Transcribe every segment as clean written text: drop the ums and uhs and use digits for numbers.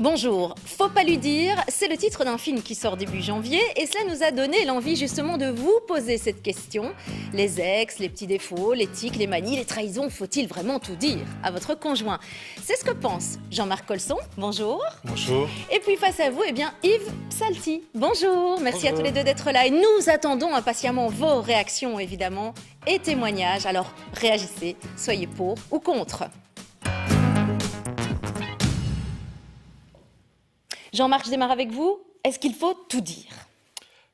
Bonjour, faut pas lui dire, c'est le titre d'un film qui sort début janvier et cela nous a donné l'envie justement de vous poser cette question. Les ex, les petits défauts, les tics, les manies, les trahisons, faut-il vraiment tout dire à votre conjoint? C'est ce que pense Jean-Marc Colson, bonjour. Bonjour. Et puis face à vous, eh bien Yves Psalty, bonjour. Merci à tous les deux d'être là et nous attendons impatiemment vos réactions évidemment et témoignages. Alors réagissez, soyez pour ou contre. Jean-Marc, je démarre avec vous. Est-ce qu'il faut tout dire?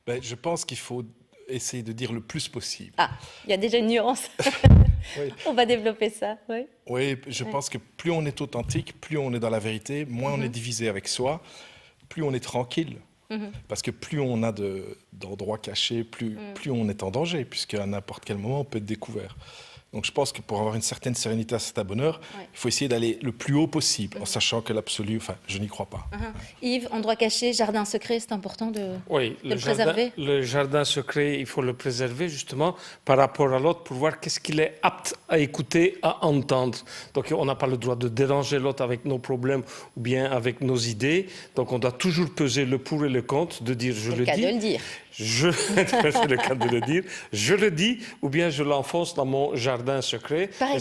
Je pense qu'il faut essayer de dire le plus possible. Ah, il y a déjà une nuance. Oui. On va développer ça, oui. Oui, je pense que plus on est authentique, plus on est dans la vérité, moins on est divisé avec soi, plus on est tranquille. Parce que plus on a d'endroits cachés, plus on est en danger, puisqu'à n'importe quel moment, on peut être découvert. Donc je pense que pour avoir une certaine sérénité, un certain bonheur, il faut essayer d'aller le plus haut possible, en sachant que l'absolu, enfin, je n'y crois pas. Yves, endroit caché, jardin secret, c'est important de le préserver. Le jardin secret, il faut le préserver justement par rapport à l'autre pour voir qu'est-ce qu'il est apte à écouter, à entendre. Donc on n'a pas le droit de déranger l'autre avec nos problèmes ou bien avec nos idées. Donc on doit toujours peser le pour et le contre, de dire je le dis. C'est le cas de le dire. C'est le cas de le dire. Je le dis ou bien je l'enfonce dans mon jardin secret. Par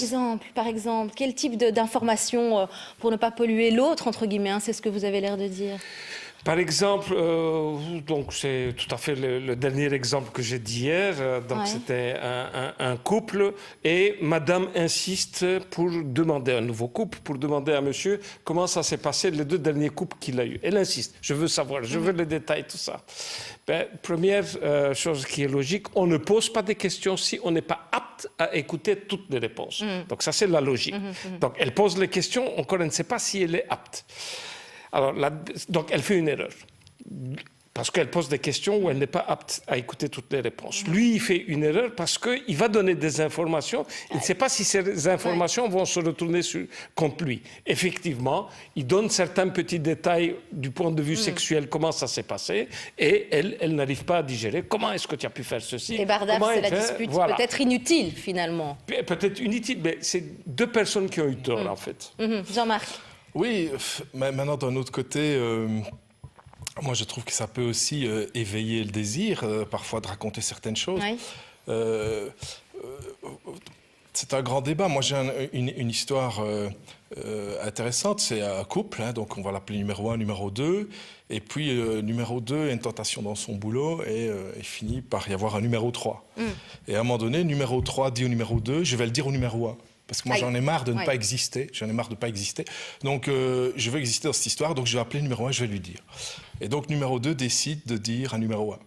exemple, quel type d'informations pour ne pas polluer l'autre, entre guillemets, c'est ce que vous avez l'air de dire. Par exemple, donc c'est tout à fait le dernier exemple que j'ai dit hier. Donc c'était un couple et madame insiste pour demander un nouveau couple, pour demander à monsieur comment ça s'est passé les deux derniers couples qu'il a eu. Elle insiste, je veux savoir, je veux les détails, tout ça. Première chose qui est logique, on ne pose pas des questions si on n'est pas apte à écouter toutes les réponses. Donc ça c'est la logique. Donc elle pose les questions, encore elle ne sait pas si elle est apte. Alors, donc, elle fait une erreur, parce qu'elle pose des questions où elle n'est pas apte à écouter toutes les réponses. Lui, il fait une erreur parce qu'il va donner des informations, il ne sait pas si ces informations vont se retourner contre lui. Effectivement, il donne certains petits détails du point de vue sexuel, comment ça s'est passé, et elle n'arrive pas à digérer. Comment est-ce que tu as pu faire ceci? Et bardaf, c'est la dispute peut-être inutile, finalement. Peut-être inutile, mais c'est deux personnes qui ont eu tort, en fait. Jean-Marc. Oui, mais maintenant d'un autre côté, moi je trouve que ça peut aussi éveiller le désir, parfois de raconter certaines choses. Oui. C'est un grand débat. Moi j'ai une histoire intéressante, c'est un couple, donc on va l'appeler numéro 1, numéro 2, et puis numéro 2 a une tentation dans son boulot et il finit par y avoir un numéro 3. Et à un moment donné, numéro 3 dit au numéro 2, je vais le dire au numéro 1. Parce que moi, j'en ai marre de ne pas exister. J'en ai marre de ne pas exister. Donc, je veux exister dans cette histoire. Donc, je vais appeler numéro 1, je vais lui dire. Et donc, numéro 2 décide de dire à numéro 1.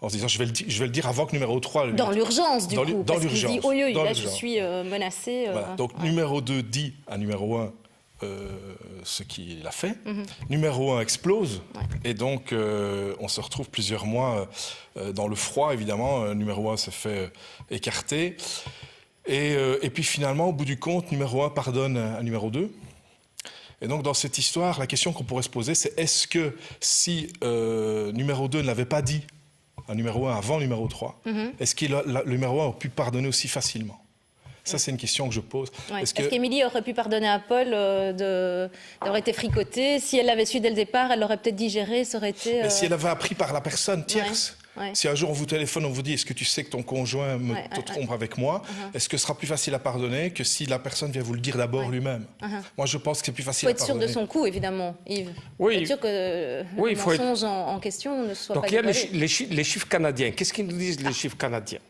En se disant, je vais le dire avant que numéro 3 le Dans l'urgence, du coup. Dans l'urgence. Parce qu'il dit, oh, là, je suis menacé. Voilà. Donc, numéro 2 dit à numéro 1 ce qu'il a fait. Numéro 1 explose. Et donc, on se retrouve plusieurs mois dans le froid, évidemment. Numéro 1 se fait écarter. Et puis finalement, au bout du compte, numéro 1 pardonne à numéro 2. Et donc dans cette histoire, la question qu'on pourrait se poser, c'est est-ce que si numéro 2 ne l'avait pas dit à numéro 1 avant numéro 3, est-ce que le numéro 1 aurait pu pardonner aussi facilement? Ça, c'est une question que je pose. Est-ce qu'Émilie aurait pu pardonner à Paul d'avoir été fricotée? Si elle l'avait su dès le départ, elle l'aurait peut-être digéré, ça aurait été... Mais si elle avait appris par la personne tierce. Si un jour on vous téléphone, on vous dit est-ce que tu sais que ton conjoint te trompe avec moi, est-ce que ce sera plus facile à pardonner que si la personne vient vous le dire d'abord lui-même? Moi je pense que c'est plus facile à pardonner. Il faut être sûr de son coup, évidemment, Yves. Oui. Il faut être sûr que le mensonge en question ne soit pas dévoilé. Donc il y a les chiffres canadiens. Qu'est-ce qu'ils nous disent les chiffres canadiens?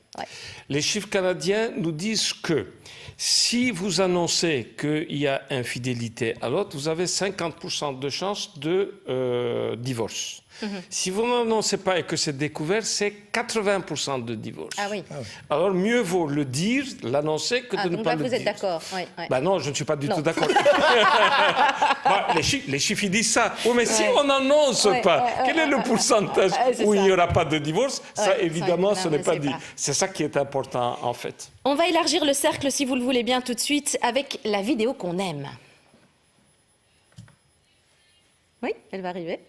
Les chiffres canadiens nous disent que si vous annoncez qu'il y a infidélité à l'autre, vous avez 50% de chances de divorce. Si vous n'annoncez pas et que c'est découvert, c'est 80% de divorce. Ah oui. Alors mieux vaut le dire, l'annoncer que de ne pas le dire. Vous êtes d'accord? Non, je ne suis pas du tout d'accord. Les chiffres, ils disent ça. Oui, mais si on n'annonce pas, quel est le pourcentage où il n'y aura pas de divorce? Ça, évidemment, ce n'est pas dit. C'est ça qui est important, en fait. On va élargir le cercle, si vous le voulez bien, tout de suite, avec la vidéo qu'on aime. Oui, elle va arriver.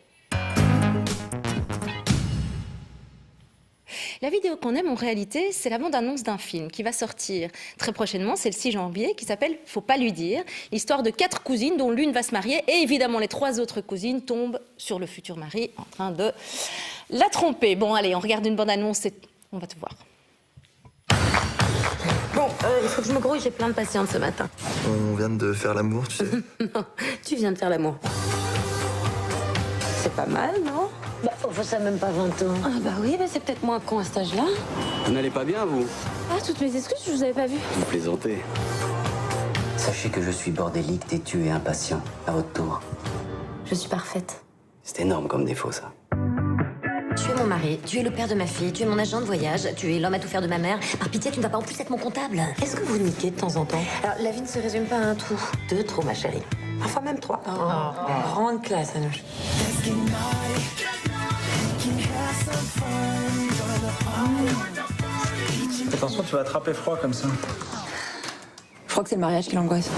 La vidéo qu'on aime en réalité, c'est la bande-annonce d'un film qui va sortir très prochainement, c'est le 6 janvier, qui s'appelle « Faut pas lui dire ». L'histoire de 4 cousines dont l'une va se marier et évidemment les 3 autres cousines tombent sur le futur mari en train de la tromper. Bon allez, on regarde une bande-annonce et on va tout voir. Bon, il faut que je me grouille, j'ai plein de patientes ce matin. On vient de faire l'amour, tu sais. Non, tu viens de faire l'amour. C'est pas mal, non? Bah, enfin, ça a même pas 20 ans. Ah bah oui, mais c'est peut-être moins con à cet âge-là. Vous n'allez pas bien, vous? Ah, toutes mes excuses, je vous avais pas vu. Vous plaisantez. Sachez que je suis bordélique, têtu et impatient, à votre tour. Je suis parfaite. C'est énorme comme défaut, ça. Tu es mon mari, tu es le père de ma fille, tu es mon agent de voyage, tu es l'homme à tout faire de ma mère. Par pitié, tu ne vas pas en plus être mon comptable. Est-ce que vous niquez de temps en temps? Alors, la vie ne se résume pas à un trou. 2 trop, ma chérie. Parfois même 3. Grande classe, Anouche. Attention, tu vas attraper froid comme ça. Je crois que c'est le mariage qui l'angoisse.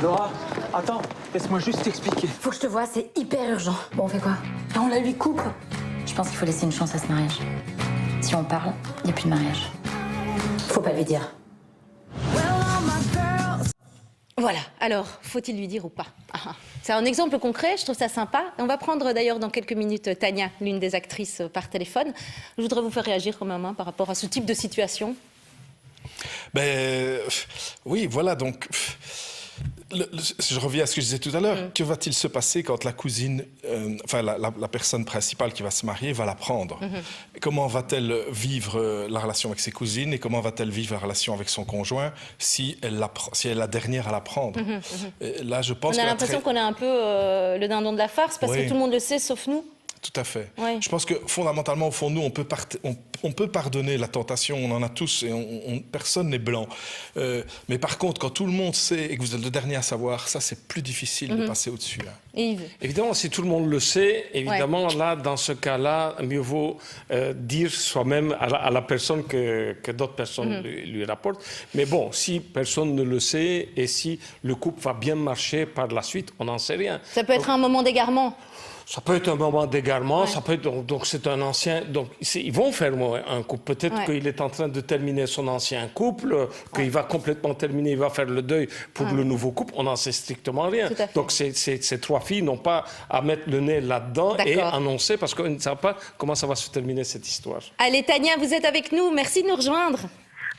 Laura, attends, laisse-moi juste t'expliquer. Faut que je te voie, c'est hyper urgent. Bon, on fait quoi? On la lui coupe. Je pense qu'il faut laisser une chance à ce mariage. Si on parle, il n'y a plus de mariage. Faut pas lui dire. Voilà, alors, faut-il lui dire ou pas? C'est un exemple concret, je trouve ça sympa. On va prendre d'ailleurs dans quelques minutes Tania, l'une des actrices, par téléphone. Je voudrais vous faire réagir quand même par rapport à ce type de situation. Ben, oui, voilà, donc... je reviens à ce que je disais tout à l'heure. Que va-t-il se passer quand la cousine, la personne principale qui va se marier va l'apprendre? Comment va-t-elle vivre la relation avec ses cousines et comment va-t-elle vivre la relation avec son conjoint si elle est la dernière à l'apprendre? Là, je pense on a l'impression qu'on est un peu le dindon de la farce parce que tout le monde le sait sauf nous. Tout à fait. Oui. Je pense que fondamentalement, au fond de nous, on peut pardonner la tentation, on en a tous et personne n'est blanc. Mais par contre, quand tout le monde sait et que vous êtes le dernier à savoir, ça c'est plus difficile de passer au-dessus. Yves. Évidemment, si tout le monde le sait, évidemment, là, dans ce cas-là, mieux vaut dire soi-même à la personne que d'autres personnes lui rapportent. Mais bon, si personne ne le sait et si le couple va bien marcher par la suite, on n'en sait rien. Ça peut être un moment d'égarement. Ça peut être un moment d'égarement, ça peut être, donc c'est un ancien... Donc ils vont faire un couple. Peut-être qu'il est en train de terminer son ancien couple, qu'il va complètement terminer, il va faire le deuil pour le nouveau couple. On n'en sait strictement rien. Donc ces 3 filles n'ont pas à mettre le nez là-dedans et annoncer parce qu'on ne sait pas comment ça va se terminer cette histoire. Allez Tania, vous êtes avec nous. Merci de nous rejoindre.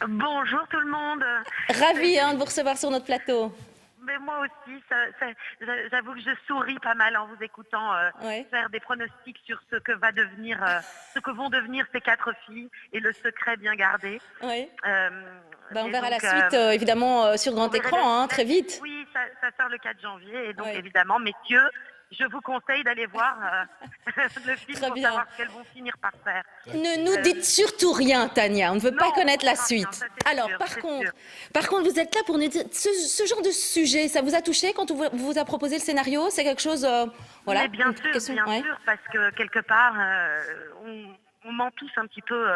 Bonjour tout le monde. Ravie de vous recevoir sur notre plateau. Mais moi aussi, j'avoue que je souris pas mal en vous écoutant faire des pronostics sur ce que vont devenir ces 4 filles et le secret bien gardé. Oui. On verra la suite évidemment sur grand écran, très vite. Oui, ça sort le 4 janvier et donc évidemment, messieurs, je vous conseille d'aller voir le film pour savoir ce qu'elles vont finir par faire. Ne nous dites surtout rien, Tania. On ne veut pas connaître la suite. Alors, par contre, vous êtes là pour nous dire ce genre de sujet, ça vous a touché quand on vous a proposé le scénario? C'est quelque chose, voilà. Mais bien sûr, parce que quelque part, on ment tous un petit peu.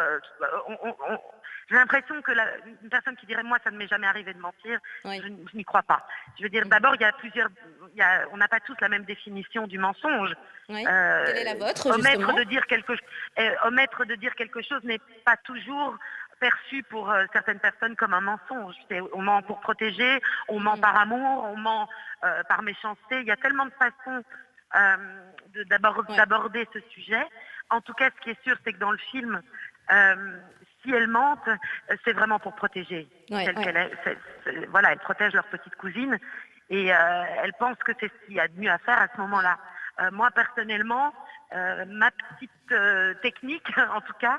J'ai l'impression que une personne qui dirait moi ça ne m'est jamais arrivé de mentir, je n'y crois pas. Je veux dire, d'abord on n'a pas tous la même définition du mensonge. Quelle est la vôtre, omettre de dire quelque chose n'est pas toujours perçu pour certaines personnes comme un mensonge. On ment pour protéger, on ment par amour, on ment par méchanceté. Il y a tellement de façons d'aborder ce sujet. En tout cas, ce qui est sûr, c'est que dans le film, si elles mentent, c'est vraiment pour protéger. Voilà, elles protègent leur petite cousine et elles pensent que c'est ce qu'il y a de mieux à faire à ce moment-là. Moi, personnellement, ma petite technique, en tout cas,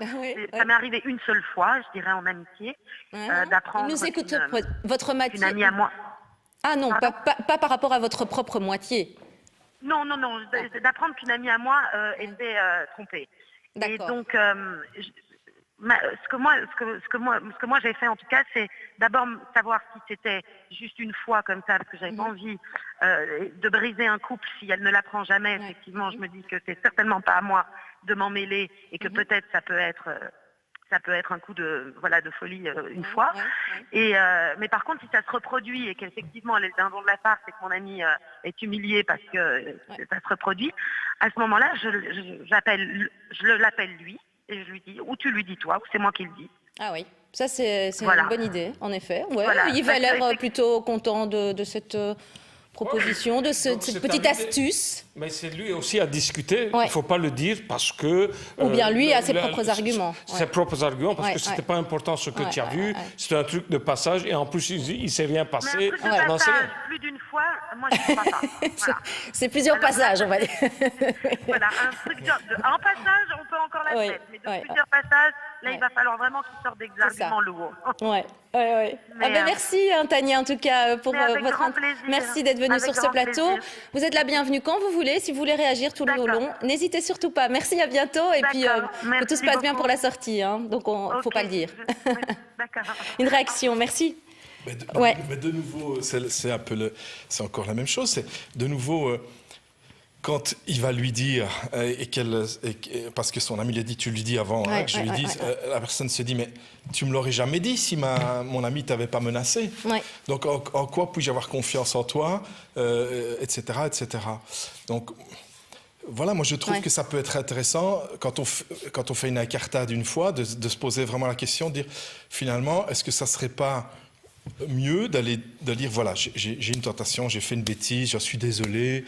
ça m'est arrivé une seule fois, je dirais en amitié, d'apprendre votre moitié. Une amie à moi. Ah non, pas par rapport à votre propre moitié. Non, d'apprendre qu'une amie à moi était trompée. Et donc, ce que moi j'ai fait en tout cas, c'est d'abord savoir si c'était juste une fois comme ça, parce que j'avais pas envie de briser un couple si elle ne l'apprend jamais. Effectivement, je me dis que c'est certainement pas à moi de m'en mêler et que peut-être ça peut être ça peut être un coup de folie une fois. Mais par contre, si ça se reproduit et qu'effectivement, elle est le dindon de la farce et que mon amie est humiliée parce que ça se reproduit, à ce moment-là, je l'appelle lui et je lui dis, ou tu lui dis toi, ou c'est moi qui le dis. Ah oui, ça c'est une bonne idée, en effet. Ouais, Yves a l'air plutôt content de cette proposition, de cette petite astuce. Mais c'est lui aussi à discuter, il ne faut pas le dire parce que... Ou bien lui a ses propres arguments. Ses propres arguments, parce que ce n'était pas important ce que tu as vu, c'était un truc de passage, et en plus il ne s'est rien passé. Mais un truc de passage, plus d'une fois, moi je ne crois pas. Voilà. C'est plusieurs passages, on va dire. Voilà, un truc en passage, on peut encore la mettre, mais de plusieurs passages, là il va falloir vraiment qu'il sorte des arguments lourds. Merci Tania, en tout cas, pour votre... grand plaisir. Merci d'être venue sur ce plateau. Plaisir. Vous êtes la bienvenue quand vous voulez, si vous voulez réagir tout le long. N'hésitez surtout pas. Merci, à bientôt. Et puis, que tout se passe bien pour la sortie. Hein, donc, il ne faut pas le dire. Une réaction, merci. Mais de nouveau, c'est encore la même chose. C'est de nouveau... Quand il va lui dire, parce que son ami lui a dit, tu lui dis avant, que je lui dise, la personne se dit, mais tu me l'aurais jamais dit si mon ami t'avait pas menacé. Donc en quoi puis-je avoir confiance en toi, etc., etc. Donc voilà, moi je trouve que ça peut être intéressant quand on fait une incartade une fois, de se poser vraiment la question, de dire finalement, est-ce que ça serait pas mieux de dire, voilà, j'ai une tentation, j'ai fait une bêtise, je suis désolé.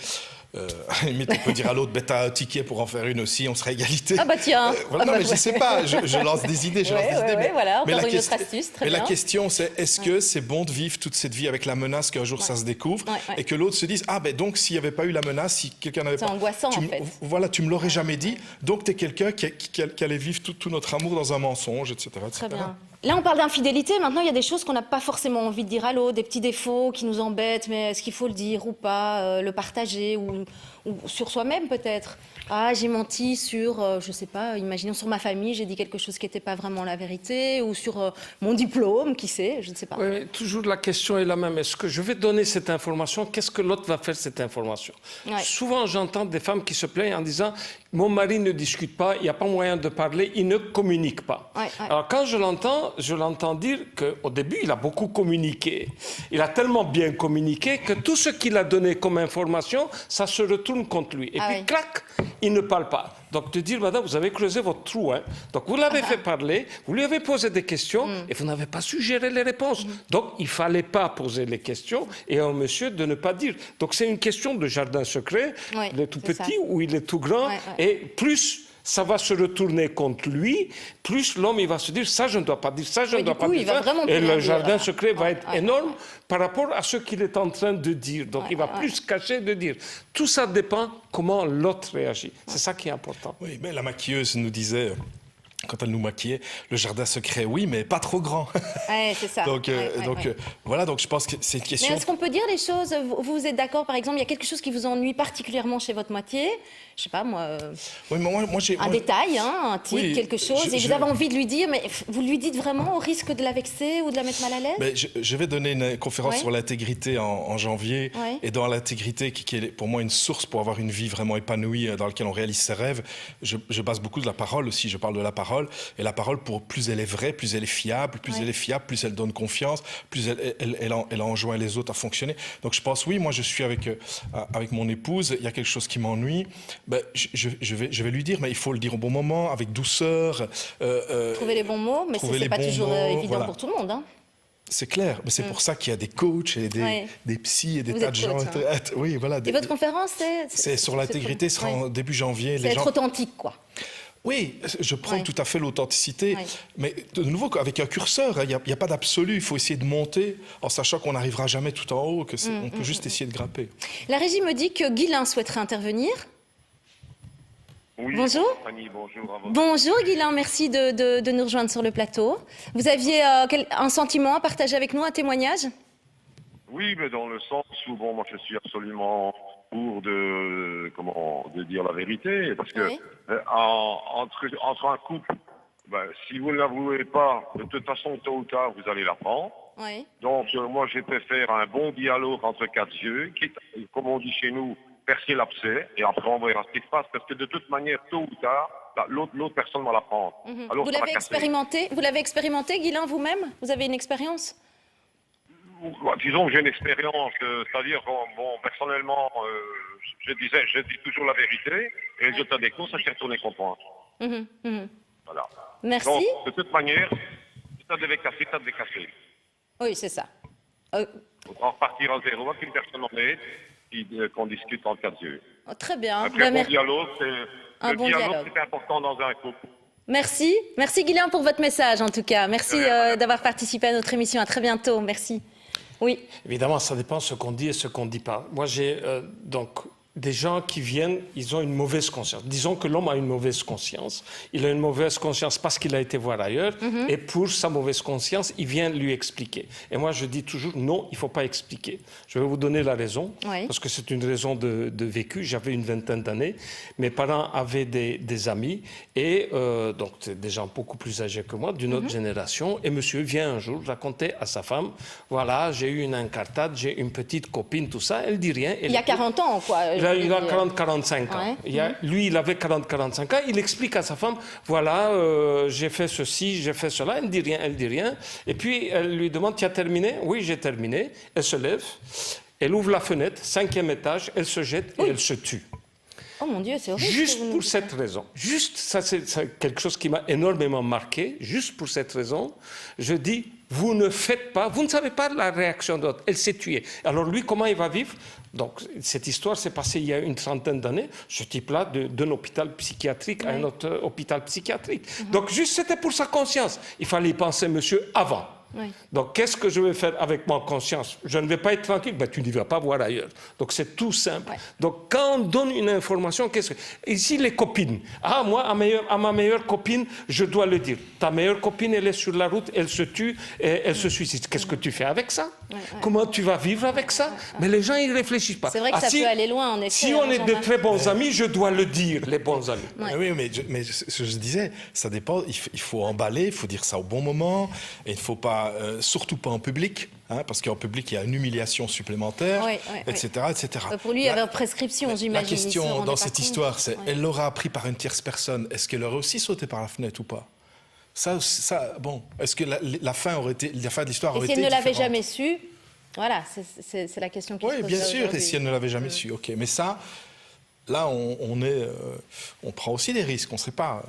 Mais on peut dire à l'autre, t'as un ticket pour en faire une aussi, on sera égalité. Ah bah tiens. Mais je sais pas, je lance des idées, mais la question c'est, est-ce que c'est bon de vivre toute cette vie avec la menace qu'un jour ça se découvre et que l'autre se dise, ah ben donc s'il n'y avait pas eu la menace, si quelqu'un n'avait pas... C'est angoissant en fait. Voilà, tu me l'aurais jamais dit, donc t'es quelqu'un qui allait vivre tout notre amour dans un mensonge, etc. Très bien. Là, on parle d'infidélité. Maintenant, il y a des choses qu'on n'a pas forcément envie de dire à l'autre, des petits défauts qui nous embêtent, mais est-ce qu'il faut le dire ou pas, le partager ou sur soi-même peut-être. Ah, j'ai menti sur, je sais pas, imaginons sur ma famille, j'ai dit quelque chose qui n'était pas vraiment la vérité, ou sur mon diplôme, qui sait, je ne sais pas. Oui, toujours la question est la même. Est-ce que je vais donner cette information? Qu'est-ce que l'autre va faire cette information? Souvent, j'entends des femmes qui se plaignent en disant, mon mari ne discute pas, il n'y a pas moyen de parler, il ne communique pas. Alors quand je l'entends dire qu'au début, il a beaucoup communiqué. Il a tellement bien communiqué que tout ce qu'il a donné comme information, ça se retourne contre lui. Et puis, clac, il ne parle pas. Donc, de dire, madame, vous avez creusé votre trou. Hein. Donc, vous l'avez fait parler, vous lui avez posé des questions et vous n'avez pas su gérer les réponses. Donc, il ne fallait pas poser les questions et un monsieur de ne pas dire. Donc, c'est une question de jardin secret. Il est tout petit ou il est tout grand. Et plus ça va se retourner contre lui, plus l'homme il va se dire ça je ne dois pas dire, ça je ne dois pas dire ça. Et le jardin secret va être énorme par rapport à ce qu'il est en train de dire. Donc il va plus se cacher de dire. Tout ça dépend comment l'autre réagit. C'est ça qui est important. Oui, mais la maquilleuse nous disait... Quand elle nous maquillait, le jardin secret, oui, mais pas trop grand. C'est ça. Donc, voilà, donc je pense que c'est une question... Mais est-ce qu'on peut dire les choses? Vous êtes d'accord, par exemple, il y a quelque chose qui vous ennuie particulièrement chez votre moitié? Je sais pas, moi... un détail, un tic, quelque chose, et vous avez envie de lui dire, mais vous lui dites vraiment au risque de la vexer ou de la mettre mal à l'aise? Mais je vais donner une conférence sur l'intégrité en janvier, et dans l'intégrité, qui est pour moi une source pour avoir une vie vraiment épanouie, dans laquelle on réalise ses rêves, je base beaucoup de la parole aussi, je parle de la parole. Et la parole, plus elle est vraie, plus elle est fiable, plus elle donne confiance, plus elle enjoint les autres à fonctionner. Donc je pense, oui, moi je suis avec mon épouse, il y a quelque chose qui m'ennuie, je vais lui dire, mais il faut le dire au bon moment, avec douceur. Trouver les bons mots, mais c'est pas toujours évident pour tout le monde. Hein. C'est clair, mais c'est pour ça qu'il y a des coachs et des psys et des tas de gens. Oui, voilà. Et votre conférence, c'est sur l'intégrité, ce sera en début janvier. C'est être authentique, quoi. Oui, je prends tout à fait l'authenticité, mais de nouveau, avec un curseur, il n'y a pas d'absolu, il faut essayer de monter en sachant qu'on n'arrivera jamais tout en haut, on peut juste essayer de grimper. La régie me dit que Guylain souhaiterait intervenir. Oui, bonjour. Fanny, bonjour à vous. Bonjour Guylain, merci de nous rejoindre sur le plateau. Vous aviez un sentiment à partager avec nous, un témoignage? Oui, mais dans le sens où, moi je suis absolument pour de dire la vérité, parce que entre un couple, si vous ne l'avouez pas, de toute façon, tôt ou tard, vous allez l'apprendre. Donc, moi, je préfère un bon dialogue entre quatre yeux, quitte, comme on dit chez nous, percer l'abcès, et après on verra ce qui se passe, parce que de toute manière, tôt ou tard, l'autre personne va la prendre. Alors, Vous l'avez expérimenté, Guylain, vous-même? Vous avez une expérience? Disons que j'ai une expérience, c'est-à-dire, bon, personnellement, je dis toujours la vérité, et le résultat des courses, ça s'est retourné contre moi. Voilà. Merci. Donc, de toute manière, si tu devais casser, tu devais casser. Oui, c'est ça. Il faudra repartir à zéro, avec une personne honnête, qu'on discute en quatre yeux. Très bien. Un bon dialogue, c'est important dans un couple. Merci. Merci Guylain pour votre message en tout cas. Merci d'avoir participé à notre émission. À très bientôt. Merci. Oui. Évidemment, ça dépend de ce qu'on dit et ce qu'on ne dit pas. Moi, j'ai donc des gens qui viennent, ils ont une mauvaise conscience. Disons que l'homme a une mauvaise conscience. Il a une mauvaise conscience parce qu'il a été voir ailleurs. Et pour sa mauvaise conscience, il vient lui expliquer. Et moi, je dis toujours, non, il ne faut pas expliquer. Je vais vous donner la raison, parce que c'est une raison de vécu. J'avais une vingtaine d'années. Mes parents avaient des amis, et donc des gens beaucoup plus âgés que moi, d'une autre génération. Et monsieur vient un jour raconter à sa femme, voilà, j'ai eu une incartade, j'ai une petite copine, tout ça. Elle dit rien. Il y a 40 ans, quoi. Il a 40-45 ans. Lui, il avait 40-45 ans. Il explique à sa femme, voilà, j'ai fait ceci, j'ai fait cela. Elle ne dit rien. Et puis, elle lui demande, tu as terminé? Oui, j'ai terminé. Elle se lève, elle ouvre la fenêtre, 5e étage, elle se jette et elle se tue. Oh mon Dieu, c'est horrible. Juste pour cette raison. Juste, ça c'est quelque chose qui m'a énormément marqué. Juste pour cette raison, je dis, vous ne faites pas, vous ne savez pas la réaction de l'autre. Elle s'est tuée. Alors lui, comment il va vivre? Donc cette histoire s'est passée il y a une trentaine d'années. Ce type-là, d'un hôpital psychiatrique à un autre hôpital psychiatrique. Donc juste, c'était pour sa conscience. Il fallait y penser, monsieur, avant. Donc, qu'est-ce que je vais faire avec ma conscience? Je ne vais pas être tranquille. Ben, tu n'y vas pas voir ailleurs. Donc, c'est tout simple. Donc, quand on donne une information, qu'est-ce que... Ici, les copines. Ah, moi, à ma meilleure copine, je dois le dire. Ta meilleure copine, elle est sur la route, elle se tue, et elle se suicide. Qu'est-ce que tu fais avec ça? Comment tu vas vivre avec ça? Mais les gens, ils ne réfléchissent pas. C'est vrai que ça peut aller loin, en effet. Si on est de très bons amis, je dois le dire, les bons amis. Oui, mais ce que je disais, ça dépend. Il faut emballer, il faut dire ça au bon moment, et il ne faut pas... surtout pas en public, parce qu'en public, il y a une humiliation supplémentaire, etc., etc. Pour lui, il y avait une prescription, j'imagine. La question dans cette histoire, c'est elle l'aura appris par une tierce personne. Est-ce qu'elle aurait aussi sauté par la fenêtre ou pas? Ça, bon, est-ce que la fin de l'histoire aurait été différente? Et si elle ne l'avait jamais su, voilà, c'est la question qui se pose. Oui, bien sûr, et si elle ne l'avait jamais su, ok. Mais ça... Là, on prend aussi des risques, on ne sait pas.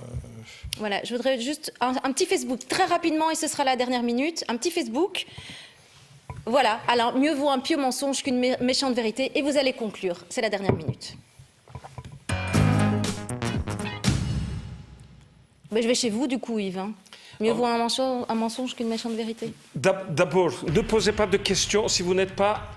Voilà, je voudrais juste un petit Facebook, très rapidement, et ce sera la dernière minute. Un petit Facebook. Voilà, alors mieux vaut un pieux mensonge qu'une méchante vérité. Et vous allez conclure, c'est la dernière minute. Ben, je vais chez vous, du coup, Yves. Mieux vaut un mensonge qu'une méchante vérité. D'abord, ne posez pas de questions si vous n'êtes pas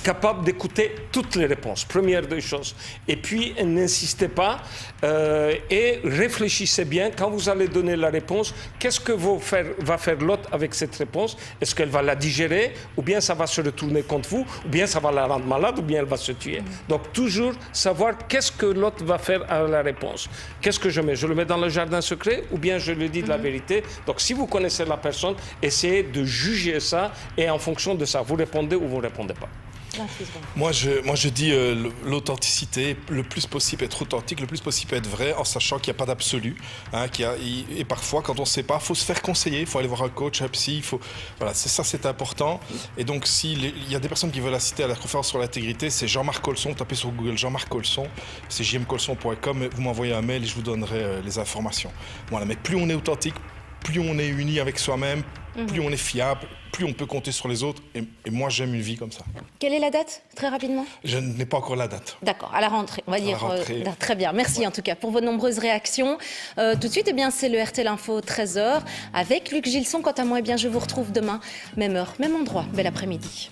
capable d'écouter toutes les réponses. Première des choses. Et puis, n'insistez pas et réfléchissez bien. Quand vous allez donner la réponse, qu'est-ce que va faire l'autre avec cette réponse? Est-ce qu'elle va la digérer? Ou bien ça va se retourner contre vous? Ou bien ça va la rendre malade? Ou bien elle va se tuer? Donc, toujours savoir qu'est-ce que l'autre va faire à la réponse. Qu'est-ce que je mets? Je le mets dans le jardin secret? Ou bien je lui dis de la vérité? Donc, si vous connaissez la personne, essayez de juger ça et en fonction de ça, vous répondez ou vous ne répondez pas. Moi, je dis l'authenticité, le plus possible être authentique, le plus possible être vrai, en sachant qu'il n'y a pas d'absolu. Et parfois, quand on ne sait pas, il faut se faire conseiller, il faut aller voir un coach, un psy. Voilà, c'est important. Et donc, s'il y a des personnes qui veulent assister à la conférence sur l'intégrité, c'est Jean-Marc Colson, tapez sur Google Jean-Marc Colson, c'est jmcolson.com, vous m'envoyez un mail et je vous donnerai les informations. Voilà, mais plus on est authentique, plus on est uni avec soi-même, plus on est fiable, plus on peut compter sur les autres. Et moi, j'aime une vie comme ça. Quelle est la date, très rapidement? Je n'ai pas encore la date. D'accord, à la rentrée, on va dire. Très bien, merci en tout cas pour vos nombreuses réactions. Tout de suite, c'est le RTL Info 13h avec Luc Gilson. Quant à moi, je vous retrouve demain, même heure, même endroit. Bel après-midi.